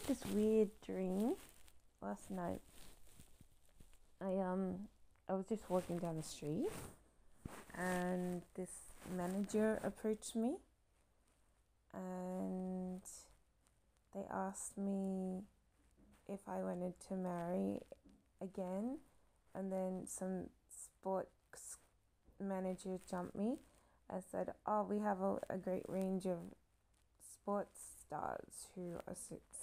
this weird dream last night. I was just walking down the street and this manager approached me and they asked me if I wanted to marry again, and then some sports manager jumped me and said, "Oh, we have a great range of sports stars who are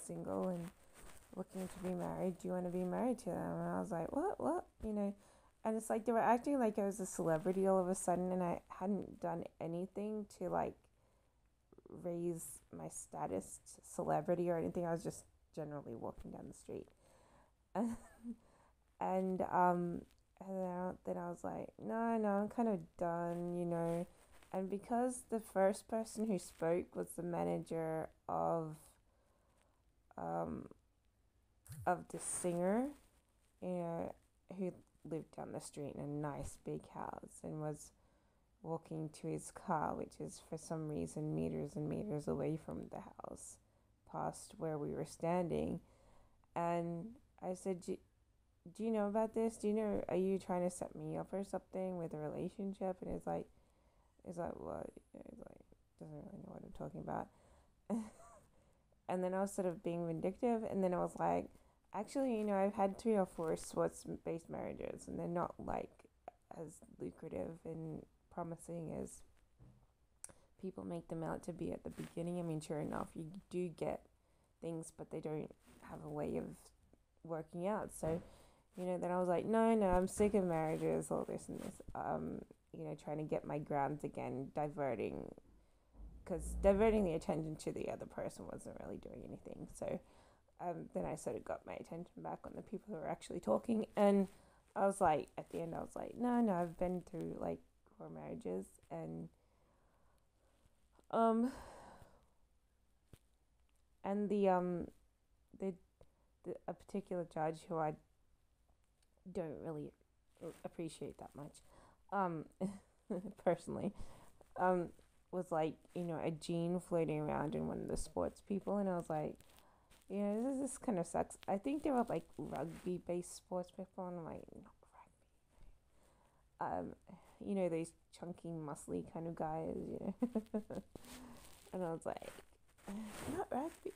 single and looking to be married. Do you want to be married to them?" And I was like, what? And it's like they were acting like I was a celebrity all of a sudden, and I hadn't done anything to like raise my status to celebrity or anything. I was just generally walking down the street. And then I was like, no, I'm kind of done. And because the first person who spoke was the manager um of the singer, who lived down the street in a nice big house and was walking to his car, which is for some reason meters and meters away from the house, past where we were standing. And I said, do you know about this? Are you trying to set me up or something with a relationship? And it's like, what? He's like, doesn't really know what I'm talking about. And then I was sort of being vindictive, and then I was like, actually, I've had 3 or 4 sports-based marriages, and they're not like as lucrative and promising as people make them out to be at the beginning. I mean, sure enough, you do get things, but they don't have a way of working out. So, then I was like, no, I'm sick of marriages, all this and this. Trying to get my grounds again, diverting the attention to the other person wasn't really doing anything. So then I sort of got my attention back on the people who were actually talking. And I was like, at the end, I was like, no, I've been through like 4 marriages. Um, and the a particular judge who I don't really appreciate that much, personally, um, was like, a gene floating around in one of the sports people. And I was like, this kind of sucks. I think they were like rugby based sports people, and I'm like, not rugby. These chunky, muscly kind of guys. And I was like, not rugby.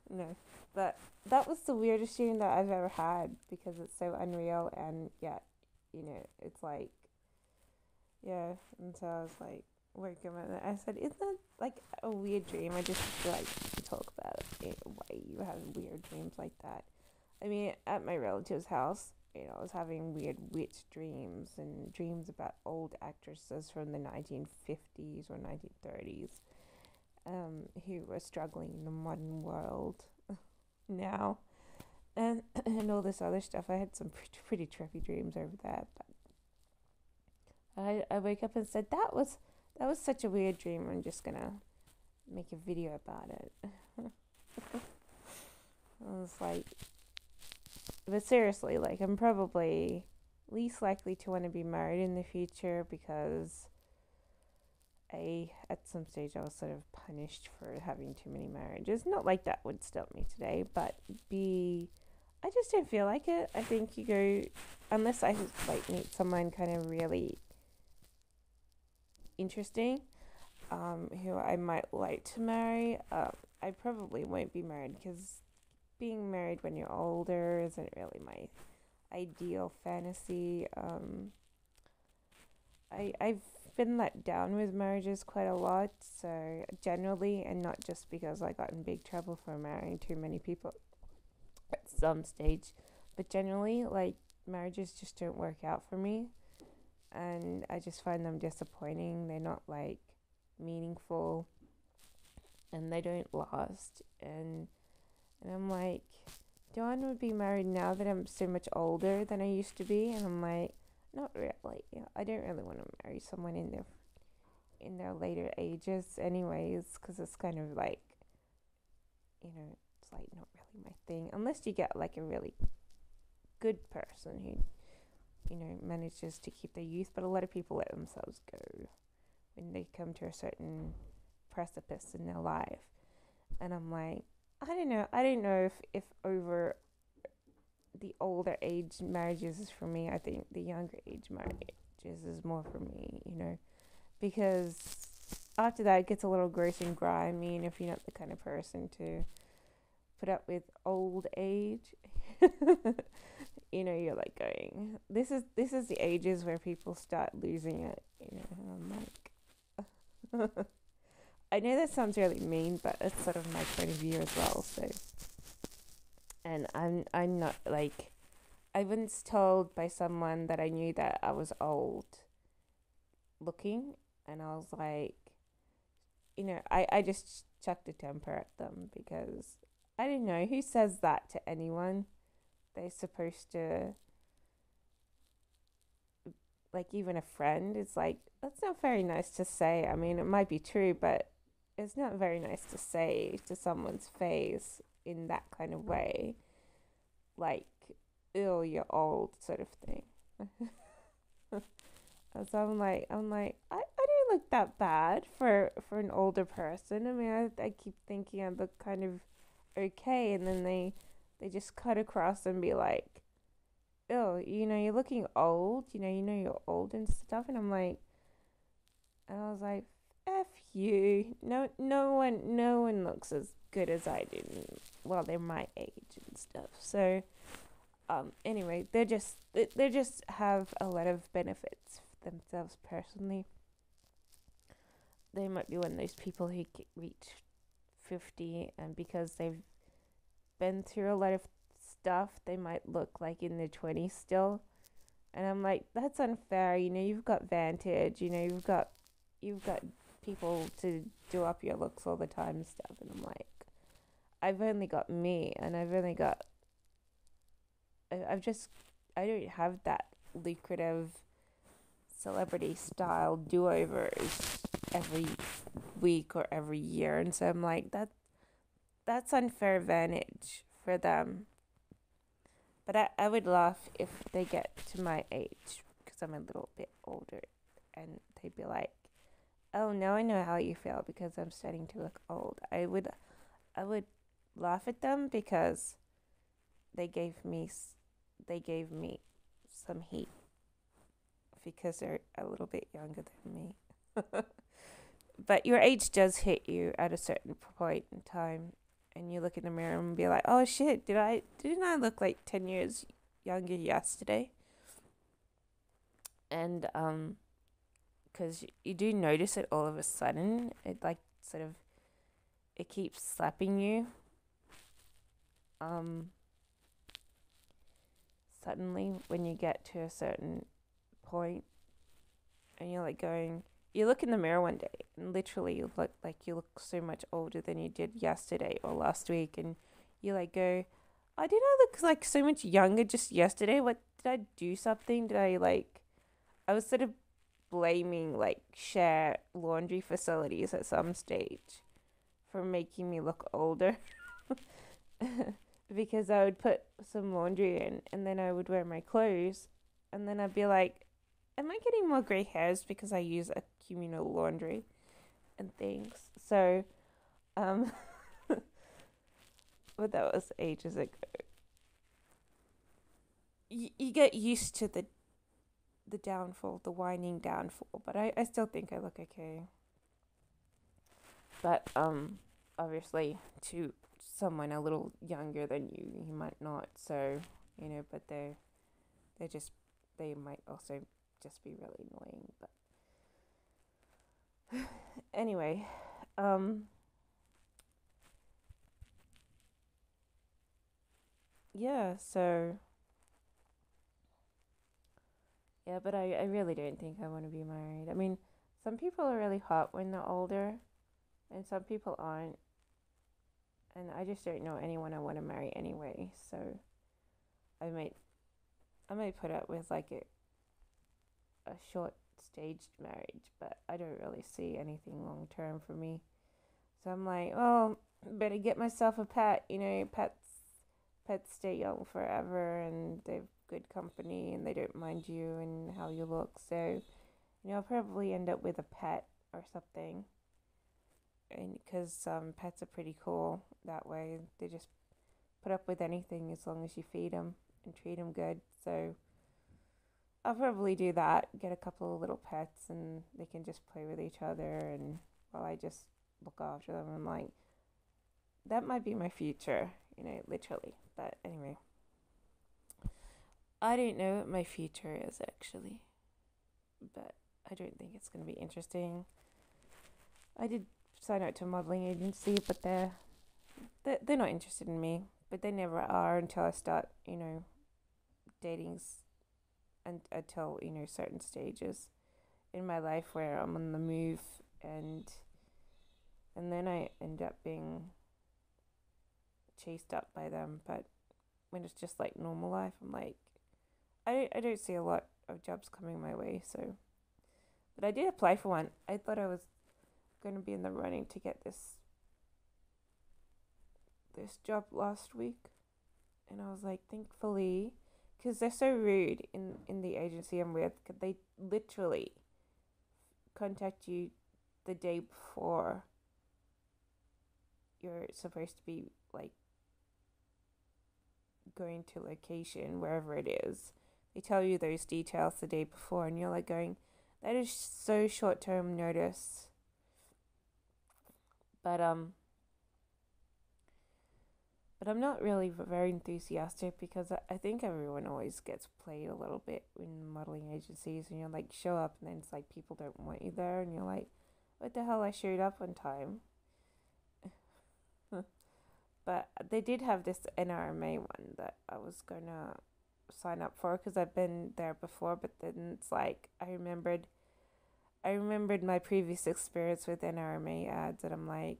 No, but that was the weirdest dream that I've ever had because it's so unreal, and yet, it's like, yeah. And so I was like, working on it. I said, isn't that like a weird dream? I just feel like to talk about it, why you have weird dreams like that. I mean, at my relative's house, I was having weird witch dreams and dreams about old actresses from the 1950s or 1930s, who were struggling in the modern world now, and all this other stuff. I had some pretty trippy dreams over that, but I wake up and said that was such a weird dream. I'm just gonna make a video about it. I was like, but seriously, like, I'm probably least likely to want to be married in the future because at some stage I was sort of punished for having too many marriages. Not like that would stop me today, but I just don't feel like it. I think you go, unless I like meet someone kind of really interesting, who I might like to marry, I probably won't be married because being married when you're older isn't really my ideal fantasy. I've been let down with marriages quite a lot, so generally, and not just because I got in big trouble for marrying too many people at some stage, but generally, like, marriages just don't work out for me, and I just find them disappointing. They're not like meaningful, and they don't last. And I'm like, do I want to be married now that I'm so much older than I used to be? And I'm like, not really. I don't really want to marry someone in their later ages, anyways, because it's kind of like, it's like not really my thing, unless you get like a really good person who manages to keep their youth. But a lot of people let themselves go when they come to a certain precipice in their life, and I'm like, I don't know. I don't know if over the older age marriages is for me. I think the younger age marriages is more for me, because after that it gets a little gross and grimy, and if you're not the kind of person to put up with old age, you're like going, this is the ages where people start losing it, I'm like, I know that sounds really mean, but it's sort of my point of view as well. So, and I'm not like, I was told by someone that I knew that I was old looking, and I was like, I just chucked a temper at them because I don't know who says that to anyone. They're supposed to, like, even a friend. It's like, that's not very nice to say. I mean, it might be true, but it's not very nice to say to someone's face in that kind of way, like, "Ew, you're old," sort of thing. So I don't look that bad for an older person. I mean, I keep thinking I look kind of okay, and then they just cut across and be like, "Oh, you're looking old. You're old and stuff." And I was like, "F you. No one looks as good as I do. Well, they're my age and stuff." So, anyway, they just have a lot of benefits for themselves personally. They might be one of those people who reach 50, and because they've been through a lot of stuff, they might look like in their 20s still. And I'm like, that's unfair. You've got Vantage. You've got people to do up your looks all the time and stuff. And I'm like, I've only got me, and I've just, I don't have that lucrative celebrity style do overs every week or every year. And so I'm like, that's unfair advantage for them. But I would laugh if they get to my age, because I'm a little bit older, and they'd be like, "Oh, now I know how you feel because I'm starting to look old." I would laugh at them because they gave me they gave me some heat because they're a little bit younger than me. But your age does hit you at a certain point in time, and you look in the mirror and be like, "Oh shit, didn't I look like 10 years younger yesterday?" And cuz you do notice it all of a sudden. It, like, sort of, it keeps slapping you um suddenly when you get to a certain point, and you're like going, you look in the mirror one day and literally you look so much older than you did yesterday or last week, and you like go, "I did I look like so much younger just yesterday? What did I do something? Did I like?" I was sort of blaming like share laundry facilities at some stage for making me look older. Because I would put some laundry in, and then I would wear my clothes, and then I'd be like, "Am I getting more gray hairs because I use a communal laundry and things?" So, um, but that was ages ago. You get used to the downfall, the whining downfall, but I still think I look okay. But obviously to someone a little younger than you might not. So, but they just they might also just be really annoying. But anyway, um, yeah. So yeah, but I really don't think I want to be married. I mean, some people are really hot when they're older, and some people aren't. And I just don't know anyone I want to marry anyway. So I might I might put up with like a short staged marriage, but I don't really see anything long term for me. So I'm like, oh, better get myself a pet. Pets stay young forever, and they've good company, and they don't mind you and how you look. So I'll probably end up with a pet or something. and because pets are pretty cool that way. They just put up with anything as long as you feed them and treat them good. So I'll probably do that. Get a couple of little pets, and they can just play with each other, and while I just look after them. I'm like, that might be my future, literally. But anyway, I don't know what my future is actually, but I don't think it's going to be interesting. I did sign up to a modeling agency, but they're not interested in me. But they never are until I start, dating, and until certain stages in my life where I'm on the move, and then I end up being chased up by them. But when it's just like normal life, I'm like, I don't see a lot of jobs coming my way. So, but I did apply for one. I thought I was going to be in the running to get this job last week, and I was like, thankfully, because they're so rude in the agency I'm with. They literally contact you the day before you're supposed to be like going to location wherever it is. They tell you those details the day before, and you're like going, that is so short term notice. But I'm not really very enthusiastic because I think everyone always gets played a little bit in modeling agencies, and you're like, show up, and then it's like people don't want you there, and you're like, what the hell, I showed up on time. But they did have this NRMA one that I was gonna sign up for because I've been there before, but then it's like I remembered my previous experience with NRMA ads, and I'm like,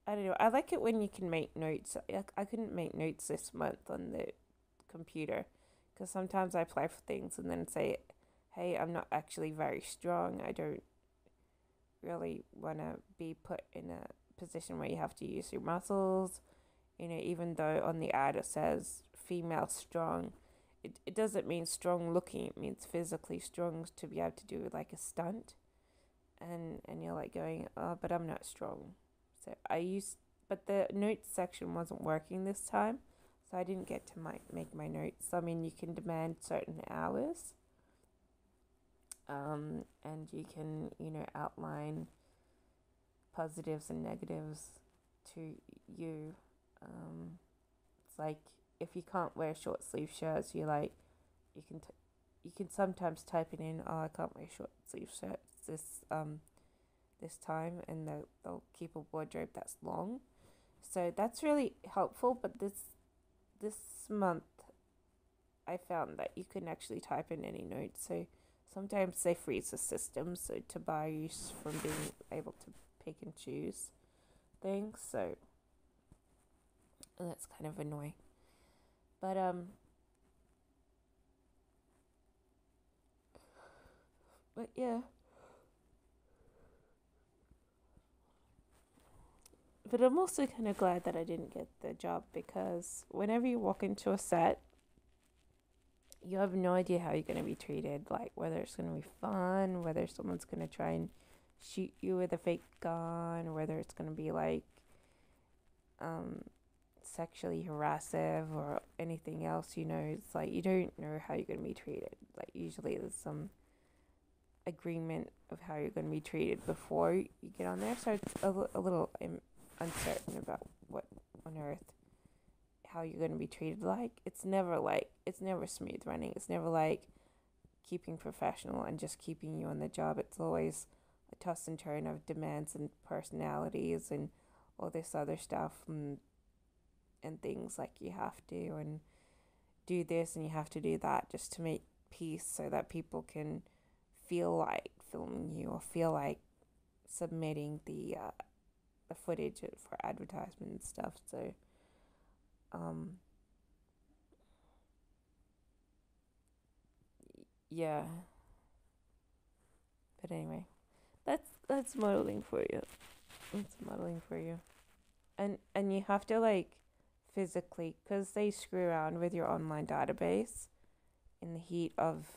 I don't know. I like it when you can make notes. I couldn't make notes this month on the computer because sometimes I apply for things and then say, hey, I'm not actually very strong. I don't really want to be put in a position where you have to use your muscles. Even though on the ad it says female strong, it doesn't mean strong looking. It means physically strong to be able to do like a stunt. And you're like going, oh, but I'm not strong. So but the notes section wasn't working this time, so I didn't get to make my notes. I mean, you can demand certain hours, and you can, outline positives and negatives to you. It's like if you can't wear short sleeve shirts, you can sometimes type it in. Oh, I can't wear short sleeve shirts this time, and they'll keep a wardrobe that's long. So that's really helpful. But this month, I found that you can actually type in any notes. So sometimes they freeze the system, so to bar you from being able to pick and choose things. So that's kind of annoying. But yeah. But I'm also kind of glad that I didn't get the job because whenever you walk into a set, you have no idea how you're going to be treated. Like whether it's going to be fun, whether someone's going to try and shoot you with a fake gun, whether it's going to be like sexually harassive or anything else. It's like you don't know how you're going to be treated. Like usually there's some agreement of how you're going to be treated before you get on there. So it's a little uncertain about what on earth how you're going to be treated. Like it's never smooth running. It's never like keeping professional and just keeping you on the job. It's always a toss and turn of demands and personalities and all this other stuff, and things like you have to and do this and you have to do that just to make peace so that people can feel like filming you or feel like submitting the footage for advertisement and stuff. So yeah. But anyway, that's modeling for you. That's modeling for you. And you have to like physically, because they screw around with your online database in the heat of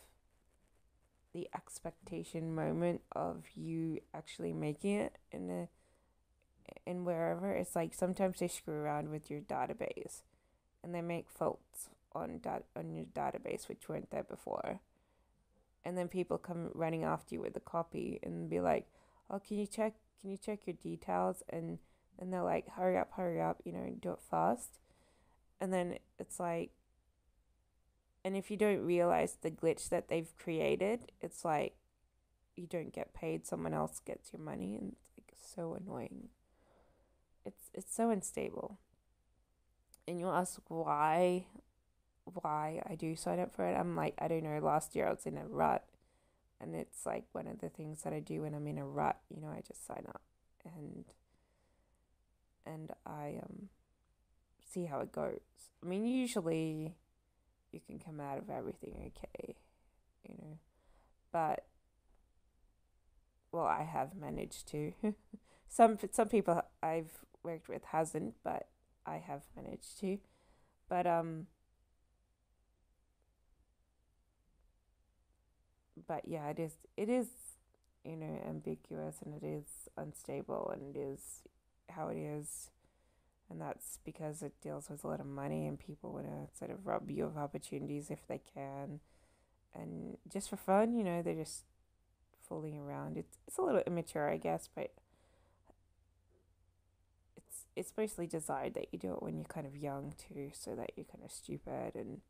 the expectation moment of you actually making it in and wherever, it's like sometimes they screw around with your database and they make faults on your database which weren't there before. And then people come running after you with a copy and be like, "Oh, can you check your details?" And they're like, hurry up, do it fast." And then it's like, and if you don't realize the glitch that they've created, it's like you don't get paid, someone else gets your money, and it's like so annoying. It's so unstable. And you'll ask why I do sign up for it. I'm like, I don't know, last year I was in a rut, and it's like one of the things that I do when I'm in a rut, I just sign up and I see how it goes. I mean, usually you can come out of everything okay, you know. But well, I have managed to. Some people I've worked with hasn't, but I have managed to. But yeah, it is ambiguous, and it is unstable, and it is how it is, and that's because it deals with a lot of money, and people want to sort of rob you of opportunities if they can, and just for fun, they're just fooling around. It's a little immature, I guess, but it's mostly desired that you do it when you're kind of young too, so that you're kind of stupid and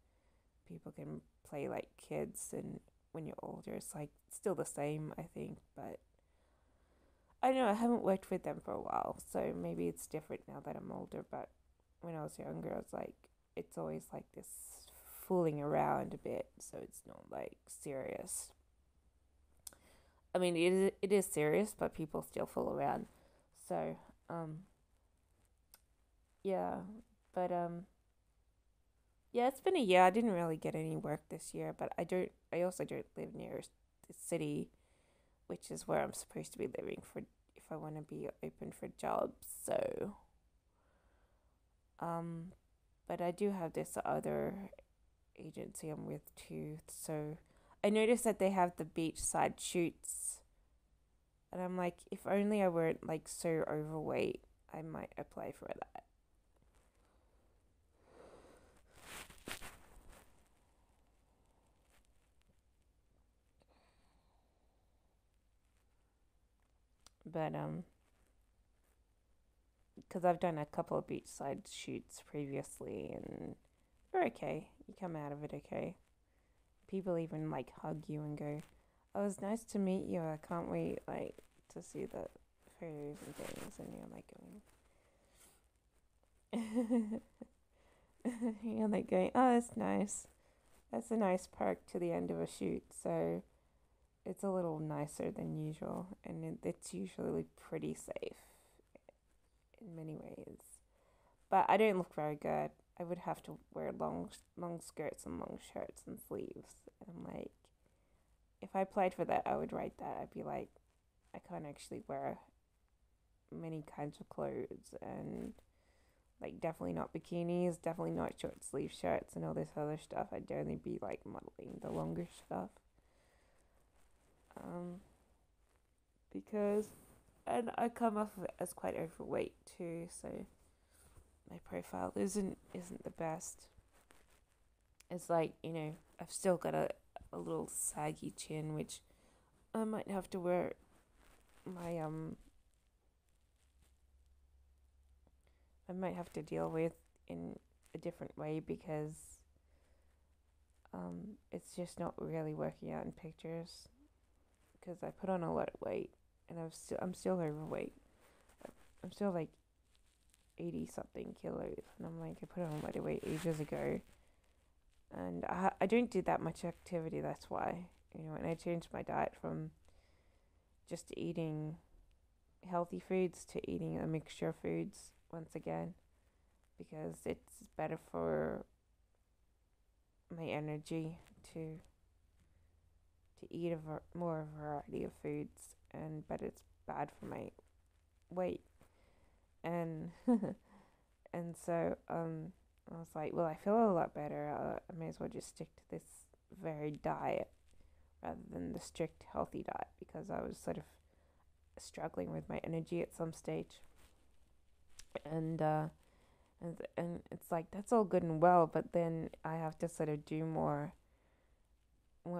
people can play like kids, and when you're older it's like still the same, I think. But I don't know, I haven't worked with them for a while, so maybe it's different now that I'm older. But when I was younger, I was like, it's always like this fooling around a bit, so it's not like serious. I mean, it is serious, but people still fool around. So, yeah, but yeah, it's been a year. I didn't really get any work this year, but I don't. I also don't live near the city, which is where I'm supposed to be living for if I want to be open for jobs. So, um, but I do have this other agency I'm with too. So, I noticed that they have the beachside shoots, and I'm like, if only I weren't like so overweight, I might apply for that. But because I've done a couple of beachside shoots previously, and they're okay. You come out of it okay. People even like hug you and go, "Oh, it's nice to meet you. I can't wait like to see the photos and things." And you're like going, you're like going, "Oh, that's nice. That's a nice perk to the end of a shoot." So it's a little nicer than usual, and it's usually pretty safe in many ways. But I don't look very good. I would have to wear long skirts and long shirts and sleeves. And I'm like, if I applied for that, I would write that. I'd be like, I can't actually wear many kinds of clothes, and like definitely not bikinis, definitely not short sleeve shirts and all this other stuff. I'd only be like modeling the longer stuff. Um, because and I come off of it as quite overweight too, so my profile isn't the best. It's like, I've still got a little saggy chin, which I might have to wear my I might have to deal with in a different way, because it's just not really working out in pictures, because I put on a lot of weight, and I'm still overweight. I'm still like 80 something kilos, and I'm like, I put on a lot of weight ages ago, and I don't do that much activity. That's why, and I changed my diet from just eating healthy foods to eating a mixture of foods once again, because it's better for my energy to eat more variety of foods, and but it's bad for my weight. And and so I was like, well, I feel a lot better. I may as well just stick to this varied diet rather than the strict healthy diet, because I was sort of struggling with my energy at some stage. and and it's like that's all good and well, but then I have to sort of do more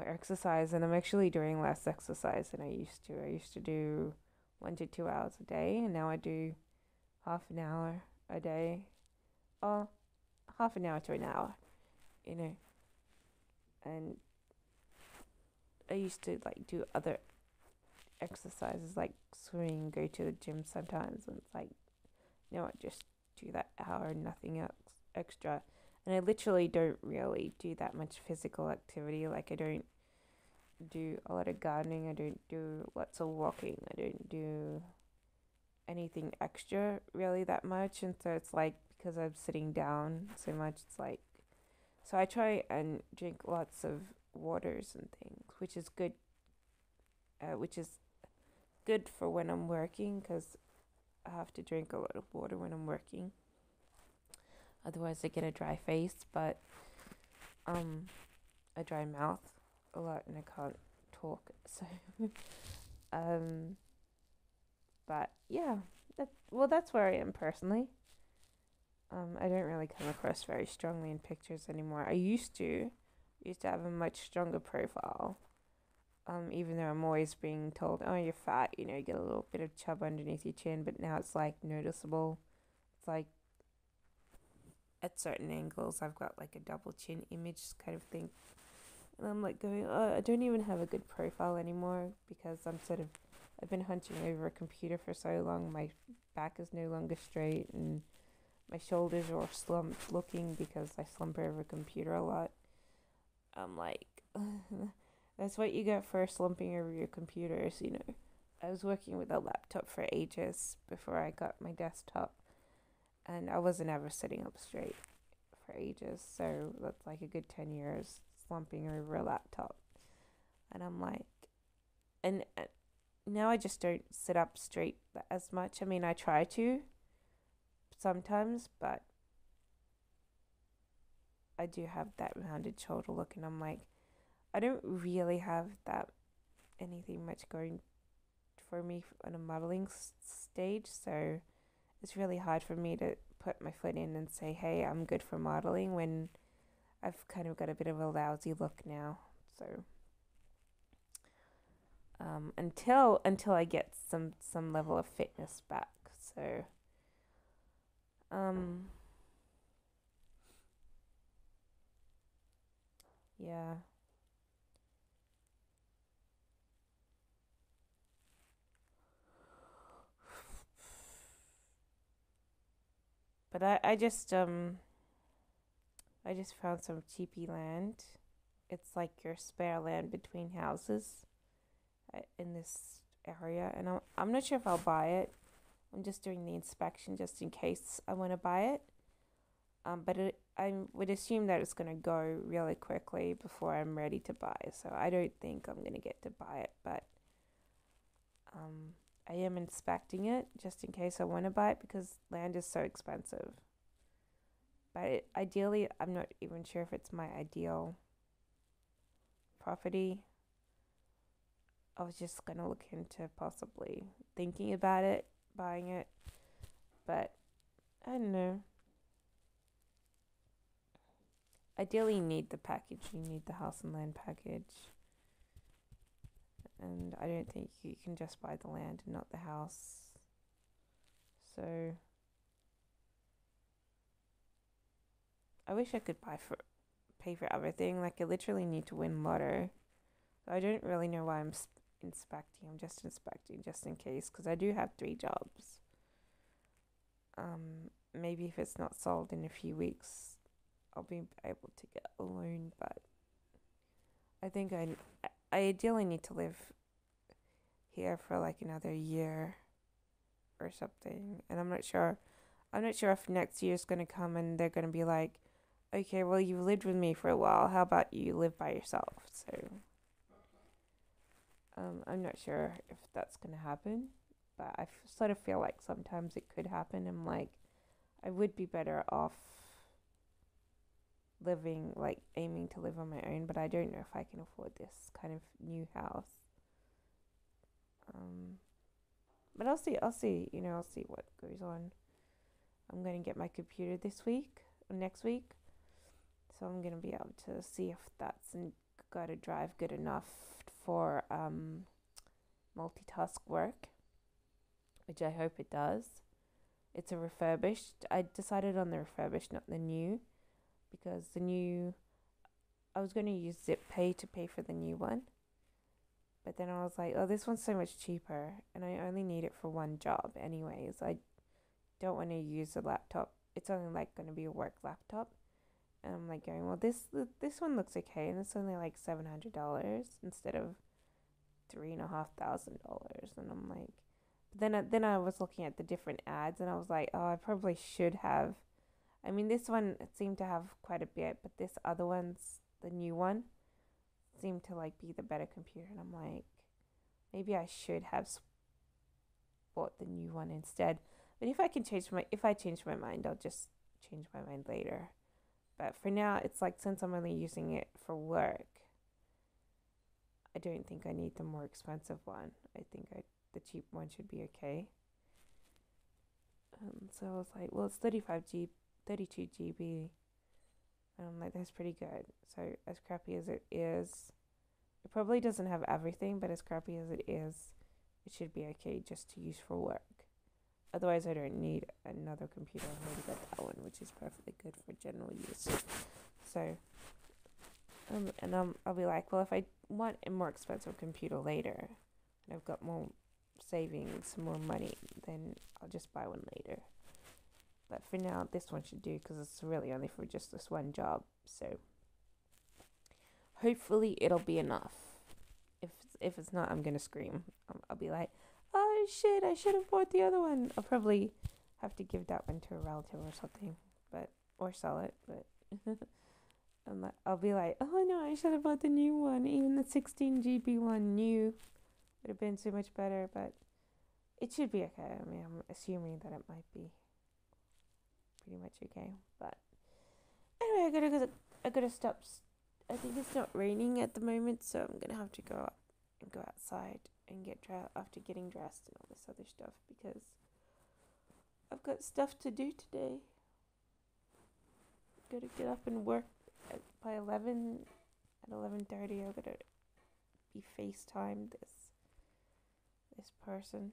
exercise, and I'm actually doing less exercise than I used to. I used to do 1 to 2 hours a day, and now I do half an hour a day, or half an hour to an hour, you know. And I used to like do other exercises like swimming, go to the gym sometimes, and it's like, no, I just do that hour, nothing else extra. And I literally don't really do that much physical activity. Like, I don't do a lot of gardening, I don't do lots of walking, I don't do anything extra really that much. And so it's like, because I'm sitting down so much, it's like, so I try and drink lots of waters and things, which is good for when I'm working, because I have to drink a lot of water when I'm working. Otherwise, I get a dry face, but um, a dry mouth a lot, and I can't talk. So, um, but yeah, that's where I am personally. I don't really come across very strongly in pictures anymore. I used to have a much stronger profile. Even though I'm always being told, "Oh, you're fat," you get a little bit of chub underneath your chin, but now it's like noticeable. It's like at certain angles, I've got like a double chin image kind of thing, and I'm like going, "Oh, I don't even have a good profile anymore because I've been hunching over a computer for so long. My back is no longer straight, and my shoulders are slumped looking because I slump over a computer a lot." I'm like, that's what you get for slumping over your computers. I was working with a laptop for ages before I got my desktop, and I wasn't ever sitting up straight for ages. So that's like a good 10 years slumping over a laptop. And I'm like, and now I just don't sit up straight as much. I mean, I try to sometimes, but I do have that rounded shoulder look, and I'm like, I don't really have that anything much going for me on a modeling stage, so it's really hard for me to put my foot in and say, "Hey, I'm good for modeling," when I've kind of got a bit of a lousy look now. So until I get some level of fitness back. So um yeah. But I just found some cheapy land. It's like your spare land between houses in this area, and I'm not sure if I'll buy it. I'm just doing the inspection just in case I want to buy it. I would assume that it's going to go really quickly before I'm ready to buy. So I don't think I'm going to get to buy it, but um, I am inspecting it just in case I want to buy it because land is so expensive. But ideally, I'm not even sure if it's my ideal property. I was just going to look into possibly thinking about it, buying it, but I don't know. Ideally, you need the package. You need the house and land package. And I don't think you can just buy the land and not the house. So I wish I could pay for everything. Like, I literally need to win lotto. So I don't really know why I'm inspecting. I'm just inspecting just in case because I do have 3 jobs. Maybe if it's not sold in a few weeks, I'll be able to get a loan. But I think I ideally need to live here for like another year or something. And I'm not sure. I'm not sure if next year's gonna come and they're gonna be like, okay, well, you've lived with me for a while. How about you live by yourself? So I'm not sure if that's gonna happen, but sort of feel like sometimes it could happen. I'm like, I would be better off living, like aiming to live on my own, but I don't know if I can afford this kind of new house. Um, but I'll see. I'll see. I'll see what goes on. I'm going to get my computer this week or next week. So I'm going to be able to see if that's got a drive good enough for multitask work, which I hope it does. It's a refurbished. I decided on the refurbished, not the new, because the new, I was going to use ZipPay to pay for the new one. But then I was like, oh, this one's so much cheaper, and I only need it for one job anyways. I don't want to use a laptop. It's only like going to be a work laptop. And I'm like going, well, this one looks okay, and it's only like $700 instead of $3,500. And I'm like, but then I was looking at the different ads, and I was like, oh, I probably should have. I mean, this one seemed to have quite a bit, but this other one's the new one seemed to like be the better computer, and I'm like, maybe I should have bought the new one instead. But if I change my mind, I'll just change my mind later. But for now, it's like, since I'm only using it for work, I don't think I need the more expensive one. I think the cheap one should be okay. So I was like, well, it's 32 GB. And I'm like, that's pretty good. So as crappy as it is, it probably doesn't have everything, but as crappy as it is, it should be okay just to use for work. Otherwise, I don't need another computer. I've already got that one, which is perfectly good for general use. So, I'll be like, well, if I want a more expensive computer later, and I've got more savings, more money, then I'll just buy one later. But for now, this one should do, because it's really only for just this one job. So, hopefully, it'll be enough. If it's not, I'm gonna scream. I'll be like, oh shit, I should have bought the other one. I'll probably have to give that one to a relative or something, or sell it. But I'll be like, oh no, I should have bought the new one. Even the 16 GB one new would have been so much better. But it should be okay. I mean, I'm assuming that it might be pretty much okay. But anyway, I gotta stop. I think it's not raining at the moment, so I'm gonna have to go up and go outside and get dressed after getting dressed and all this other stuff, because I've got stuff to do today. Gotta get up and work by 11. At 11:30, I'm gonna be FaceTime this person.